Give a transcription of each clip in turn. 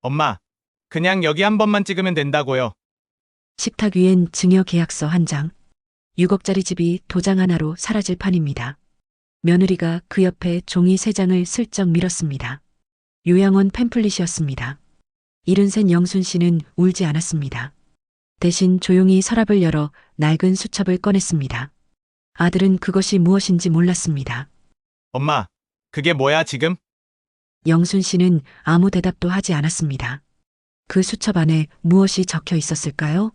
엄마, 그냥 여기 한 번만 찍으면 된다고요. 식탁 위엔 증여 계약서 한 장, 6억짜리 집이 도장 하나로 사라질 판입니다. 며느리가 그 옆에 종이 3장을 슬쩍 밀었습니다. 요양원 팸플릿이었습니다. 73 영순 씨는 울지 않았습니다. 대신 조용히 서랍을 열어 낡은 수첩을 꺼냈습니다. 아들은 그것이 무엇인지 몰랐습니다. 엄마, 그게 뭐야 지금? 영순 씨는 아무 대답도 하지 않았습니다. 그 수첩 안에 무엇이 적혀 있었을까요?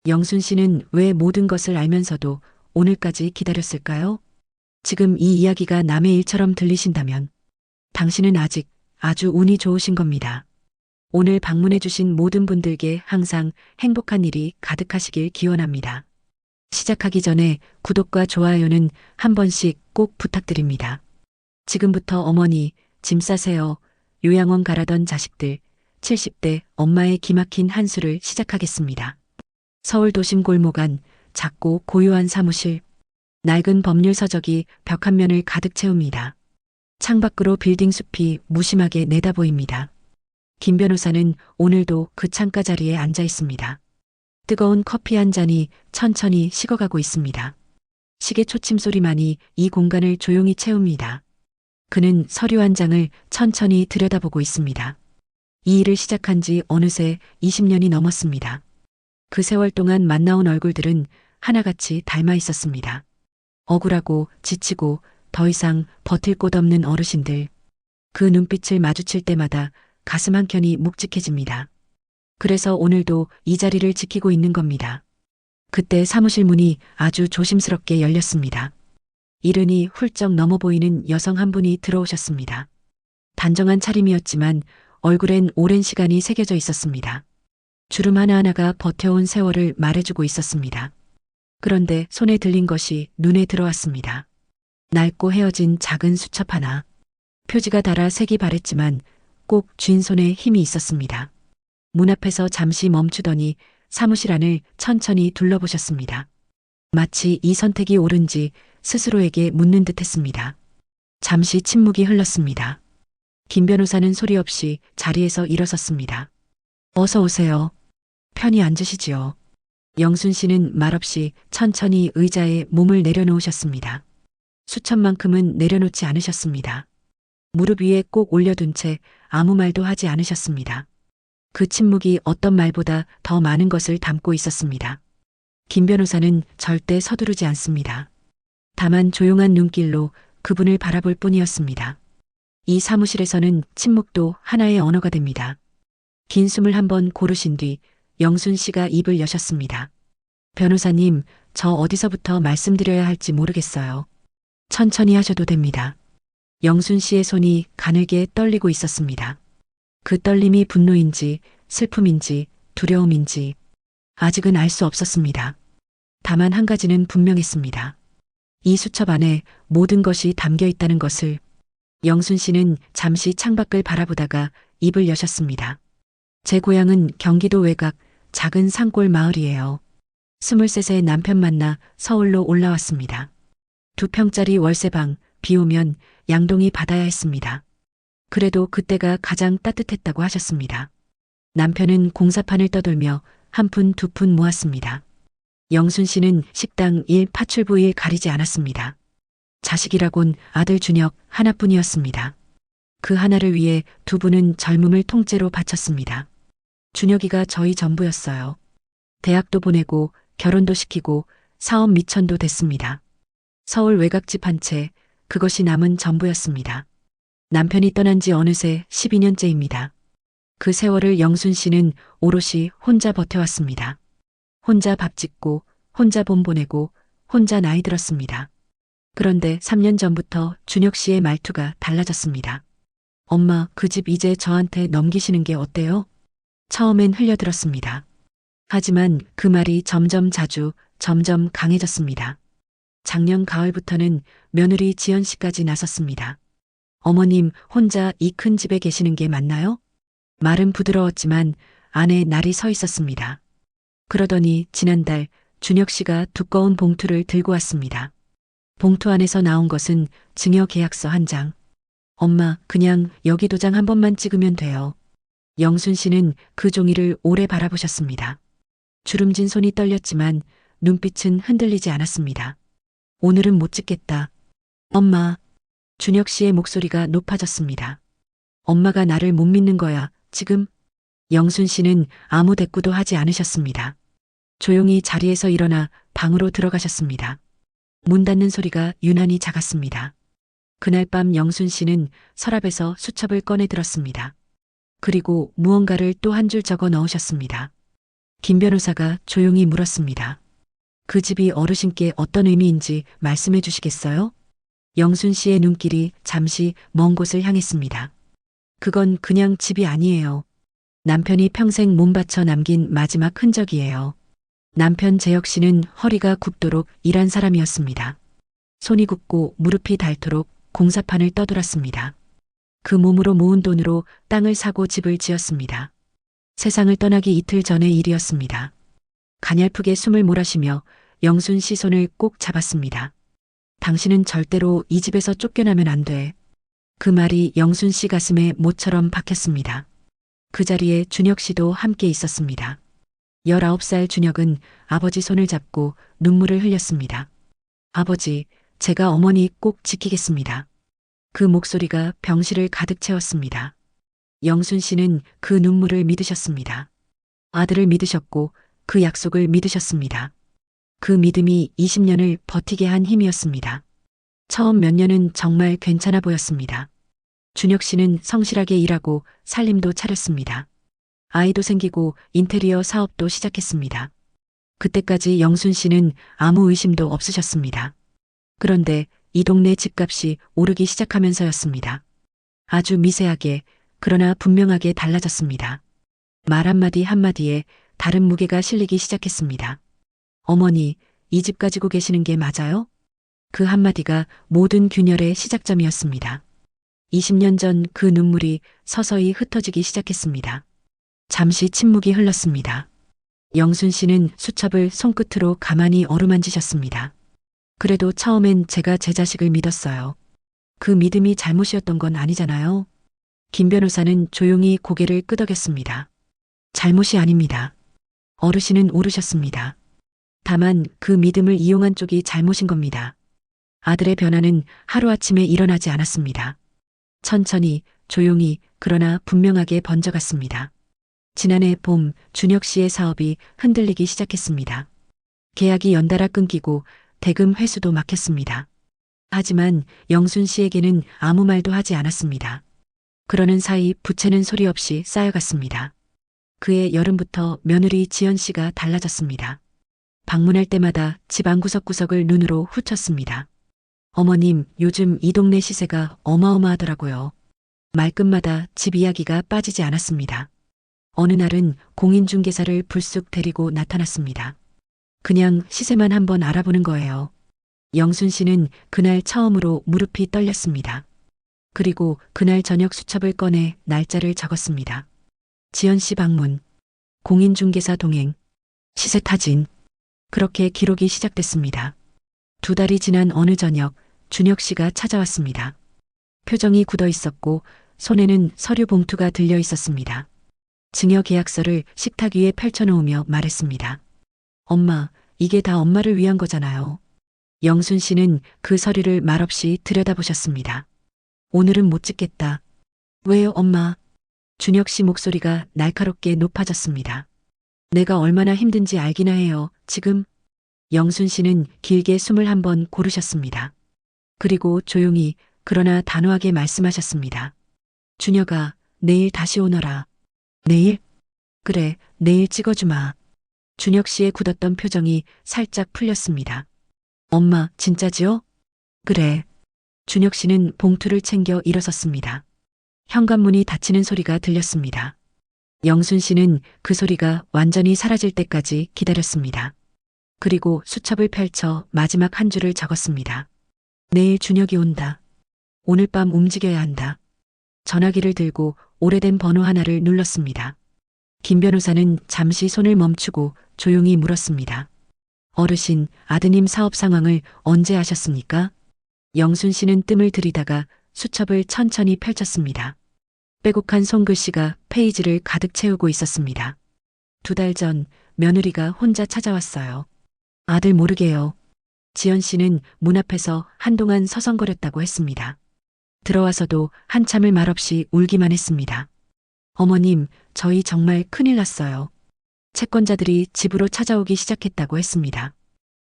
영순 씨는 왜 모든 것을 알면서도 오늘까지 기다렸을까요? 지금 이 이야기가 남의 일처럼 들리신다면 당신은 아직 아주 운이 좋으신 겁니다. 오늘 방문해 주신 모든 분들께 항상 행복한 일이 가득하시길 기원합니다. 시작하기 전에 구독과 좋아요는 한 번씩 꼭 부탁드립니다. 지금부터 어머니, 짐 싸세요. 요양원 가라던 자식들, 70대 엄마의 기막힌 한수를 시작하겠습니다. 서울 도심 골목 안 작고 고요한 사무실, 낡은 법률 서적이 벽 한 면을 가득 채웁니다. 창밖으로 빌딩 숲이 무심하게 내다보입니다. 김 변호사는 오늘도 그 창가 자리에 앉아 있습니다. 뜨거운 커피 한 잔이 천천히 식어가고 있습니다. 시계 초침 소리만이 이 공간을 조용히 채웁니다. 그는 서류 한 장을 천천히 들여다보고 있습니다. 이 일을 시작한 지 어느새 20년이 넘었습니다. 그 세월 동안 만나온 얼굴들은 하나같이 닮아 있었습니다. 억울하고 지치고 더 이상 버틸 곳 없는 어르신들. 그 눈빛을 마주칠 때마다 가슴 한켠이 묵직해집니다. 그래서 오늘도 이 자리를 지키고 있는 겁니다. 그때 사무실 문이 아주 조심스럽게 열렸습니다. 이른이 훌쩍 넘어 보이는 여성 한 분이 들어오셨습니다. 단정한 차림이었지만 얼굴엔 오랜 시간이 새겨져 있었습니다. 주름 하나하나가 버텨온 세월을 말해주고 있었습니다. 그런데 손에 들린 것이 눈에 들어왔습니다. 낡고 헤어진 작은 수첩 하나. 표지가 닳아 색이 바랬지만 꼭 쥔 손에 힘이 있었습니다. 문 앞에서 잠시 멈추더니 사무실 안을 천천히 둘러보셨습니다. 마치 이 선택이 옳은지 스스로에게 묻는 듯 했습니다. 잠시 침묵이 흘렀습니다. 김 변호사는 소리 없이 자리에서 일어섰습니다. 어서 오세요. 편히 앉으시지요. 영순 씨는 말없이 천천히 의자에 몸을 내려놓으셨습니다. 수첩만큼은 내려놓지 않으셨습니다. 무릎 위에 꼭 올려둔 채 아무 말도 하지 않으셨습니다. 그 침묵이 어떤 말보다 더 많은 것을 담고 있었습니다. 김 변호사는 절대 서두르지 않습니다. 다만 조용한 눈길로 그분을 바라볼 뿐이었습니다. 이 사무실에서는 침묵도 하나의 언어가 됩니다. 긴 숨을 한번 고르신 뒤 영순 씨가 입을 여셨습니다. 변호사님, 저 어디서부터 말씀드려야 할지 모르겠어요. 천천히 하셔도 됩니다. 영순 씨의 손이 가늘게 떨리고 있었습니다. 그 떨림이 분노인지 슬픔인지 두려움인지 아직은 알 수 없었습니다. 다만 한 가지는 분명했습니다. 이 수첩 안에 모든 것이 담겨 있다는 것을. 영순 씨는 잠시 창밖을 바라보다가 입을 여셨습니다. 제 고향은 경기도 외곽 작은 산골 마을이에요. 23세 남편 만나 서울로 올라왔습니다. 2평짜리 월세방, 비 오면 양동이 받아야 했습니다. 그래도 그때가 가장 따뜻했다고 하셨습니다. 남편은 공사판을 떠돌며 한 푼 두 푼 모았습니다. 영순 씨는 식당 일, 파출부 일 가리지 않았습니다. 자식이라곤 아들 준혁 하나뿐이었습니다. 그 하나를 위해 두 분은 젊음을 통째로 바쳤습니다. 준혁이가 저희 전부였어요. 대학도 보내고 결혼도 시키고 사업 미천도 됐습니다. 서울 외곽집 한 채, 그것이 남은 전부였습니다. 남편이 떠난 지 어느새 12년째입니다. 그 세월을 영순 씨는 오롯이 혼자 버텨왔습니다. 혼자 밥 짓고, 혼자 봄 보내고, 혼자 나이 들었습니다. 그런데 3년 전부터 준혁 씨의 말투가 달라졌습니다. 엄마, 그 집 이제 저한테 넘기시는 게 어때요? 처음엔 흘려들었습니다. 하지만 그 말이 점점 자주, 점점 강해졌습니다. 작년 가을부터는 며느리 지연 씨까지 나섰습니다. 어머님, 혼자 이 큰 집에 계시는 게 맞나요? 말은 부드러웠지만 안에 날이 서 있었습니다. 그러더니 지난달 준혁 씨가 두꺼운 봉투를 들고 왔습니다. 봉투 안에서 나온 것은 증여 계약서 한 장. 엄마, 그냥 여기 도장 한 번만 찍으면 돼요. 영순 씨는 그 종이를 오래 바라보셨습니다. 주름진 손이 떨렸지만 눈빛은 흔들리지 않았습니다. 오늘은 못 찍겠다. 엄마. 준혁 씨의 목소리가 높아졌습니다. 엄마가 나를 못 믿는 거야, 지금? 영순 씨는 아무 대꾸도 하지 않으셨습니다. 조용히 자리에서 일어나 방으로 들어가셨습니다. 문 닫는 소리가 유난히 작았습니다. 그날 밤 영순 씨는 서랍에서 수첩을 꺼내 들었습니다. 그리고 무언가를 또 한 줄 적어 넣으셨습니다. 김 변호사가 조용히 물었습니다. 그 집이 어르신께 어떤 의미인지 말씀해 주시겠어요? 영순 씨의 눈길이 잠시 먼 곳을 향했습니다. 그건 그냥 집이 아니에요. 남편이 평생 몸 바쳐 남긴 마지막 흔적이에요. 남편 재혁 씨는 허리가 굽도록 일한 사람이었습니다. 손이 굽고 무릎이 닳도록 공사판을 떠돌았습니다. 그 몸으로 모은 돈으로 땅을 사고 집을 지었습니다. 세상을 떠나기 이틀 전의 일이었습니다. 가냘프게 숨을 몰아쉬며 영순 씨 손을 꼭 잡았습니다. 당신은 절대로 이 집에서 쫓겨나면 안 돼. 그 말이 영순 씨 가슴에 못처럼 박혔습니다. 그 자리에 준혁 씨도 함께 있었습니다. 19살 준혁은 아버지 손을 잡고 눈물을 흘렸습니다. 아버지, 제가 어머니 꼭 지키겠습니다. 그 목소리가 병실을 가득 채웠습니다. 영순 씨는 그 눈물을 믿으셨습니다. 아들을 믿으셨고 그 약속을 믿으셨습니다. 그 믿음이 20년을 버티게 한 힘이었습니다. 처음 몇 년은 정말 괜찮아 보였습니다. 준혁 씨는 성실하게 일하고 살림도 차렸습니다. 아이도 생기고 인테리어 사업도 시작했습니다. 그때까지 영순 씨는 아무 의심도 없으셨습니다. 그런데 이 동네 집값이 오르기 시작하면서였습니다. 아주 미세하게, 그러나 분명하게 달라졌습니다. 말 한마디 한마디에 다른 무게가 실리기 시작했습니다. 어머니, 이 집 가지고 계시는 게 맞아요? 그 한마디가 모든 균열의 시작점이었습니다. 20년 전 그 눈물이 서서히 흩어지기 시작했습니다. 잠시 침묵이 흘렀습니다. 영순 씨는 수첩을 손끝으로 가만히 어루만지셨습니다. 그래도 처음엔 제가 제 자식을 믿었어요. 그 믿음이 잘못이었던 건 아니잖아요. 김 변호사는 조용히 고개를 끄덕였습니다. 잘못이 아닙니다. 어르신은 옳으셨습니다. 다만 그 믿음을 이용한 쪽이 잘못인 겁니다. 아들의 변화는 하루아침에 일어나지 않았습니다. 천천히, 조용히, 그러나 분명하게 번져갔습니다. 지난해 봄 준혁 씨의 사업이 흔들리기 시작했습니다. 계약이 연달아 끊기고 대금 회수도 막혔습니다. 하지만 영순 씨에게는 아무 말도 하지 않았습니다. 그러는 사이 부채는 소리 없이 쌓여갔습니다. 그해 여름부터 며느리 지연 씨가 달라졌습니다. 방문할 때마다 집안 구석구석을 눈으로 훑었습니다. 어머님, 요즘 이 동네 시세가 어마어마하더라고요. 말끝마다 집 이야기가 빠지지 않았습니다. 어느 날은 공인중개사를 불쑥 데리고 나타났습니다. 그냥 시세만 한번 알아보는 거예요. 영순 씨는 그날 처음으로 무릎이 떨렸습니다. 그리고 그날 저녁 수첩을 꺼내 날짜를 적었습니다. 지연 씨 방문, 공인중개사 동행, 시세 타진. 그렇게 기록이 시작됐습니다. 2달이 지난 어느 저녁 준혁 씨가 찾아왔습니다. 표정이 굳어 있었고 손에는 서류 봉투가 들려 있었습니다. 증여 계약서를 식탁 위에 펼쳐놓으며 말했습니다. 엄마, 이게 다 엄마를 위한 거잖아요. 영순 씨는 그 서류를 말없이 들여다보셨습니다. 오늘은 못 찍겠다. 왜요, 엄마? 준혁 씨 목소리가 날카롭게 높아졌습니다. 내가 얼마나 힘든지 알기나 해요, 지금. 영순 씨는 길게 숨을 한번 고르셨습니다. 그리고 조용히 그러나 단호하게 말씀하셨습니다. 준혁아, 내일 다시 오너라. 내일? 그래, 내일 찍어주마. 준혁 씨의 굳었던 표정이 살짝 풀렸습니다. 엄마, 진짜지요? 그래. 준혁 씨는 봉투를 챙겨 일어섰습니다. 현관문이 닫히는 소리가 들렸습니다. 영순 씨는 그 소리가 완전히 사라질 때까지 기다렸습니다. 그리고 수첩을 펼쳐 마지막 한 줄을 적었습니다. 내일 준혁이 온다. 오늘 밤 움직여야 한다. 전화기를 들고 오래된 번호 하나를 눌렀습니다. 김 변호사는 잠시 손을 멈추고 조용히 물었습니다. 어르신, 아드님 사업 상황을 언제 아셨습니까? 영순 씨는 뜸을 들이다가 수첩을 천천히 펼쳤습니다. 빼곡한 손글씨가 페이지를 가득 채우고 있었습니다. 2달 전 며느리가 혼자 찾아왔어요. 아들 모르게요. 지연 씨는 문 앞에서 한동안 서성거렸다고 했습니다. 들어와서도 한참을 말없이 울기만 했습니다. 어머님, 저희 정말 큰일 났어요. 채권자들이 집으로 찾아오기 시작했다고 했습니다.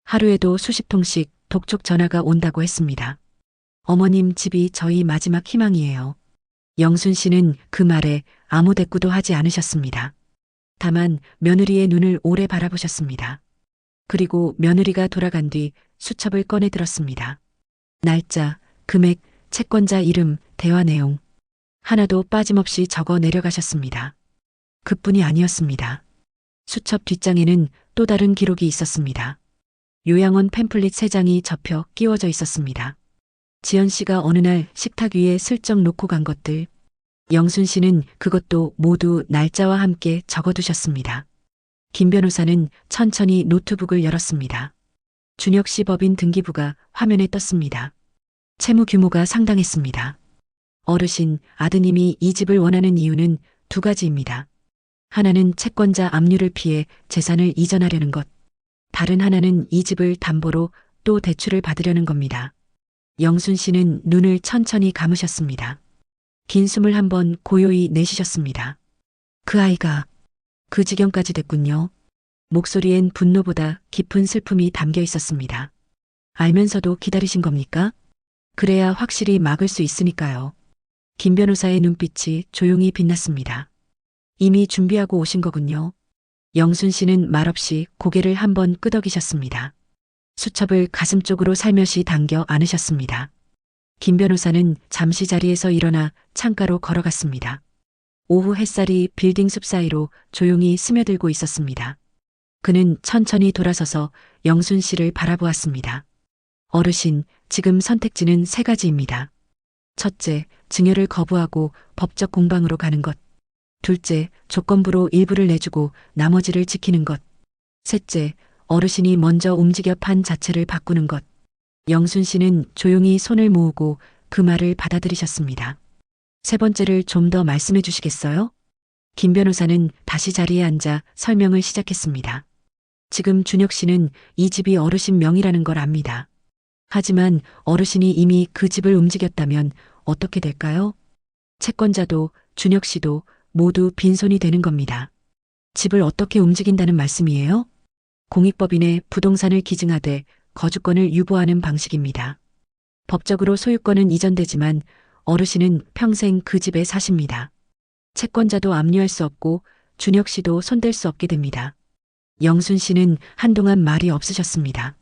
하루에도 수십 통씩 독촉 전화가 온다고 했습니다. 어머님 집이 저희 마지막 희망이에요. 영순 씨는 그 말에 아무 대꾸도 하지 않으셨습니다. 다만 며느리의 눈을 오래 바라보셨습니다. 그리고 며느리가 돌아간 뒤 수첩을 꺼내 들었습니다. 날짜, 금액, 채권자 이름, 대화 내용. 하나도 빠짐없이 적어 내려가셨습니다. 그뿐이 아니었습니다. 수첩 뒷장에는 또 다른 기록이 있었습니다. 요양원 팸플릿 3장이 접혀 끼워져 있었습니다. 지연 씨가 어느 날 식탁 위에 슬쩍 놓고 간 것들. 영순 씨는 그것도 모두 날짜와 함께 적어두셨습니다. 김 변호사는 천천히 노트북을 열었습니다. 준혁 씨 법인 등기부가 화면에 떴습니다. 채무 규모가 상당했습니다. 어르신, 아드님이 이 집을 원하는 이유는 2가지입니다. 하나는 채권자 압류를 피해 재산을 이전하려는 것. 다른 하나는 이 집을 담보로 또 대출을 받으려는 겁니다. 영순 씨는 눈을 천천히 감으셨습니다. 긴 숨을 한번 고요히 내쉬셨습니다. 그 아이가 그 지경까지 됐군요. 목소리엔 분노보다 깊은 슬픔이 담겨 있었습니다. 알면서도 기다리신 겁니까? 그래야 확실히 막을 수 있으니까요. 김 변호사의 눈빛이 조용히 빛났습니다. 이미 준비하고 오신 거군요. 영순 씨는 말없이 고개를 한번 끄덕이셨습니다. 수첩을 가슴 쪽으로 살며시 당겨 안으셨습니다. 김 변호사는 잠시 자리에서 일어나 창가로 걸어갔습니다. 오후 햇살이 빌딩 숲 사이로 조용히 스며들고 있었습니다. 그는 천천히 돌아서서 영순 씨를 바라보았습니다. 어르신, 지금 선택지는 3가지입니다. 첫째, 증여를 거부하고 법적 공방으로 가는 것. 둘째, 조건부로 일부를 내주고 나머지를 지키는 것. 셋째, 어르신이 먼저 움직여 판 자체를 바꾸는 것. 영순 씨는 조용히 손을 모으고 그 말을 받아들이셨습니다. 3번째를 좀 더 말씀해 주시겠어요? 김 변호사는 다시 자리에 앉아 설명을 시작했습니다. 지금 준혁 씨는 이 집이 어르신 명의라는 걸 압니다. 하지만 어르신이 이미 그 집을 움직였다면 어떻게 될까요? 채권자도 준혁 씨도 모두 빈손이 되는 겁니다. 집을 어떻게 움직인다는 말씀이에요? 공익법인에 부동산을 기증하되 거주권을 유보하는 방식입니다. 법적으로 소유권은 이전되지만 어르신은 평생 그 집에 사십니다. 채권자도 압류할 수 없고 준혁 씨도 손댈 수 없게 됩니다. 영순 씨는 한동안 말이 없으셨습니다.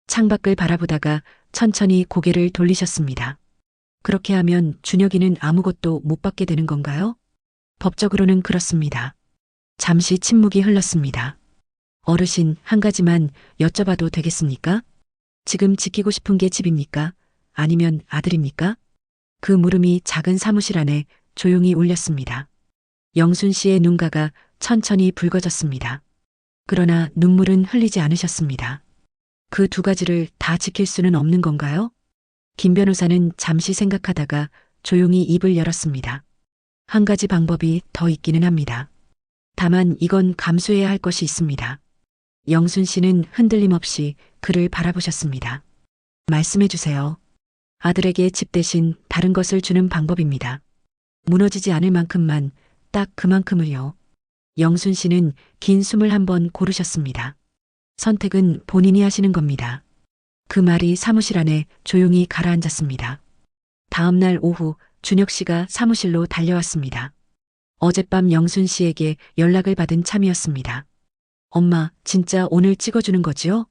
창밖을 바라보다가 천천히 고개를 돌리셨습니다. 그렇게 하면 준혁이는 아무것도 못 받게 되는 건가요? 법적으로는 그렇습니다. 잠시 침묵이 흘렀습니다. 어르신, 한 가지만 여쭤봐도 되겠습니까? 지금 지키고 싶은 게 집입니까? 아니면 아들입니까? 그 물음이 작은 사무실 안에 조용히 울렸습니다. 영순 씨의 눈가가 천천히 붉어졌습니다. 그러나 눈물은 흘리지 않으셨습니다. 그 2가지를 다 지킬 수는 없는 건가요? 김 변호사는 잠시 생각하다가 조용히 입을 열었습니다. 한 가지 방법이 더 있기는 합니다. 다만 이건 감수해야 할 것이 있습니다. 영순 씨는 흔들림 없이 그를 바라보셨습니다. 말씀해 주세요. 아들에게 집 대신 다른 것을 주는 방법입니다. 무너지지 않을 만큼만, 딱 그만큼을요. 영순 씨는 긴 숨을 한번 고르셨습니다. 선택은 본인이 하시는 겁니다. 그 말이 사무실 안에 조용히 가라앉았습니다. 다음 날 오후 준혁 씨가 사무실로 달려왔습니다. 어젯밤 영순 씨에게 연락을 받은 참이었습니다. 엄마, 진짜 오늘 찍어주는 거지요?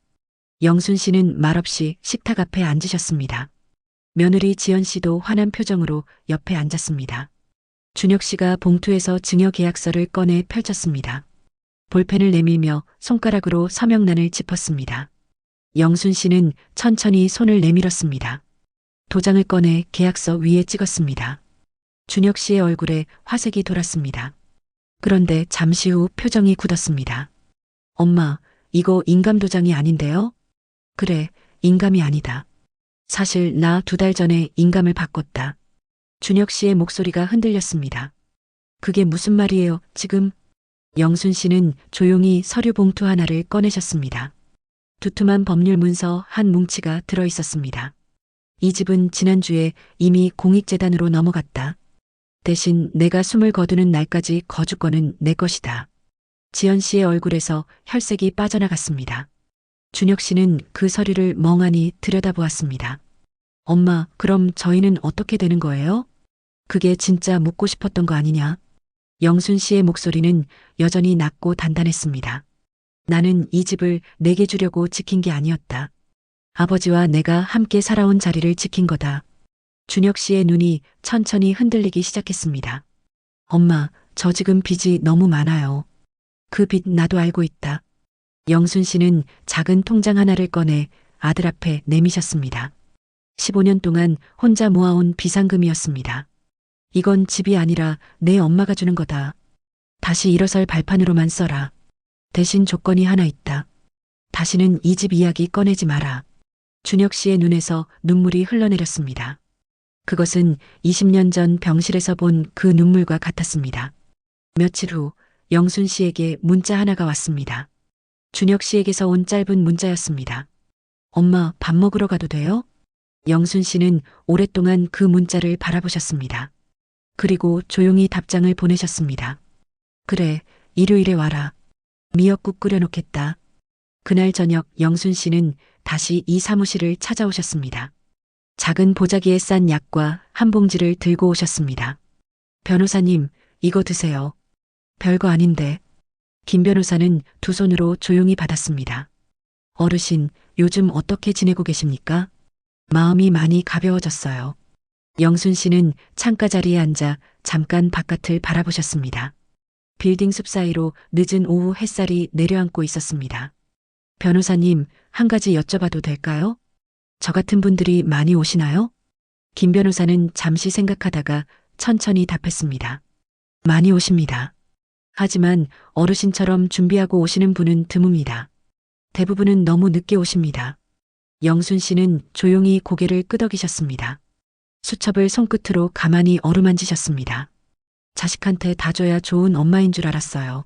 영순 씨는 말없이 식탁 앞에 앉으셨습니다. 며느리 지연 씨도 화난 표정으로 옆에 앉았습니다. 준혁 씨가 봉투에서 증여 계약서를 꺼내 펼쳤습니다. 볼펜을 내밀며 손가락으로 서명란을 짚었습니다. 영순 씨는 천천히 손을 내밀었습니다. 도장을 꺼내 계약서 위에 찍었습니다. 준혁 씨의 얼굴에 화색이 돌았습니다. 그런데 잠시 후 표정이 굳었습니다. 엄마, 이거 인감도장이 아닌데요? 그래, 인감이 아니다. 사실 나 2달 전에 인감을 바꿨다. 준혁 씨의 목소리가 흔들렸습니다. 그게 무슨 말이에요, 지금? 영순 씨는 조용히 서류 봉투 하나를 꺼내셨습니다. 두툼한 법률 문서 한 뭉치가 들어 있었습니다. 이 집은 지난주에 이미 공익재단으로 넘어갔다. 대신 내가 숨을 거두는 날까지 거주권은 내 것이다. 지연 씨의 얼굴에서 혈색이 빠져나갔습니다. 준혁 씨는 그 서류를 멍하니 들여다보았습니다. 엄마, 그럼 저희는 어떻게 되는 거예요? 그게 진짜 묻고 싶었던 거 아니냐? 영순 씨의 목소리는 여전히 낮고 단단했습니다. 나는 이 집을 내게 주려고 지킨 게 아니었다. 아버지와 내가 함께 살아온 자리를 지킨 거다. 준혁 씨의 눈이 천천히 흔들리기 시작했습니다. 엄마, 저 지금 빚이 너무 많아요. 그 빚 나도 알고 있다. 영순 씨는 작은 통장 하나를 꺼내 아들 앞에 내미셨습니다. 15년 동안 혼자 모아온 비상금이었습니다. 이건 집이 아니라 내 엄마가 주는 거다. 다시 일어설 발판으로만 써라. 대신 조건이 하나 있다. 다시는 이 집 이야기 꺼내지 마라. 준혁 씨의 눈에서 눈물이 흘러내렸습니다. 그것은 20년 전 병실에서 본 그 눈물과 같았습니다. 며칠 후 영순 씨에게 문자 하나가 왔습니다. 준혁 씨에게서 온 짧은 문자였습니다. 엄마, 밥 먹으러 가도 돼요? 영순 씨는 오랫동안 그 문자를 바라보셨습니다. 그리고 조용히 답장을 보내셨습니다. 그래, 일요일에 와라. 미역국 끓여놓겠다. 그날 저녁 영순 씨는 다시 이 사무실을 찾아오셨습니다. 작은 보자기에 싼 약과 한 봉지를 들고 오셨습니다. 변호사님, 이거 드세요. 별거 아닌데. 김 변호사는 두 손으로 조용히 받았습니다. 어르신, 요즘 어떻게 지내고 계십니까? 마음이 많이 가벼워졌어요. 영순 씨는 창가 자리에 앉아 잠깐 바깥을 바라보셨습니다. 빌딩 숲 사이로 늦은 오후 햇살이 내려앉고 있었습니다. 변호사님, 한 가지 여쭤봐도 될까요? 저 같은 분들이 많이 오시나요? 김 변호사는 잠시 생각하다가 천천히 답했습니다. 많이 오십니다. 하지만 어르신처럼 준비하고 오시는 분은 드뭅니다. 대부분은 너무 늦게 오십니다. 영순 씨는 조용히 고개를 끄덕이셨습니다. 수첩을 손끝으로 가만히 어루만지셨습니다. 자식한테 다 줘야 좋은 엄마인 줄 알았어요.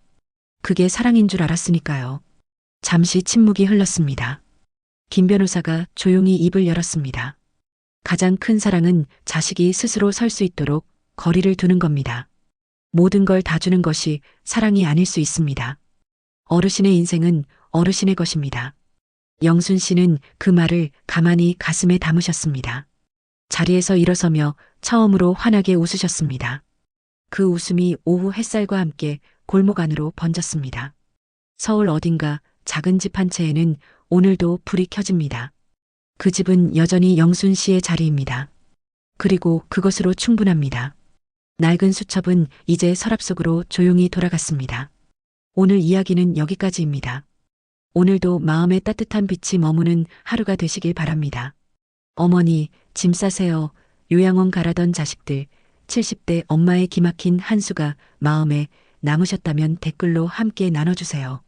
그게 사랑인 줄 알았으니까요. 잠시 침묵이 흘렀습니다. 김 변호사가 조용히 입을 열었습니다. 가장 큰 사랑은 자식이 스스로 설 수 있도록 거리를 두는 겁니다. 모든 걸 다 주는 것이 사랑이 아닐 수 있습니다. 어르신의 인생은 어르신의 것입니다. 영순 씨는 그 말을 가만히 가슴에 담으셨습니다. 자리에서 일어서며 처음으로 환하게 웃으셨습니다. 그 웃음이 오후 햇살과 함께 골목 안으로 번졌습니다. 서울 어딘가 작은 집 한 채에는 오늘도 불이 켜집니다. 그 집은 여전히 영순 씨의 자리입니다. 그리고 그것으로 충분합니다. 낡은 수첩은 이제 서랍 속으로 조용히 돌아갔습니다. 오늘 이야기는 여기까지입니다. 오늘도 마음에 따뜻한 빛이 머무는 하루가 되시길 바랍니다. 어머니, 짐 싸세요. 요양원 가라던 자식들, 70대 엄마의 기막힌 한수가 마음에 남으셨다면 댓글로 함께 나눠주세요.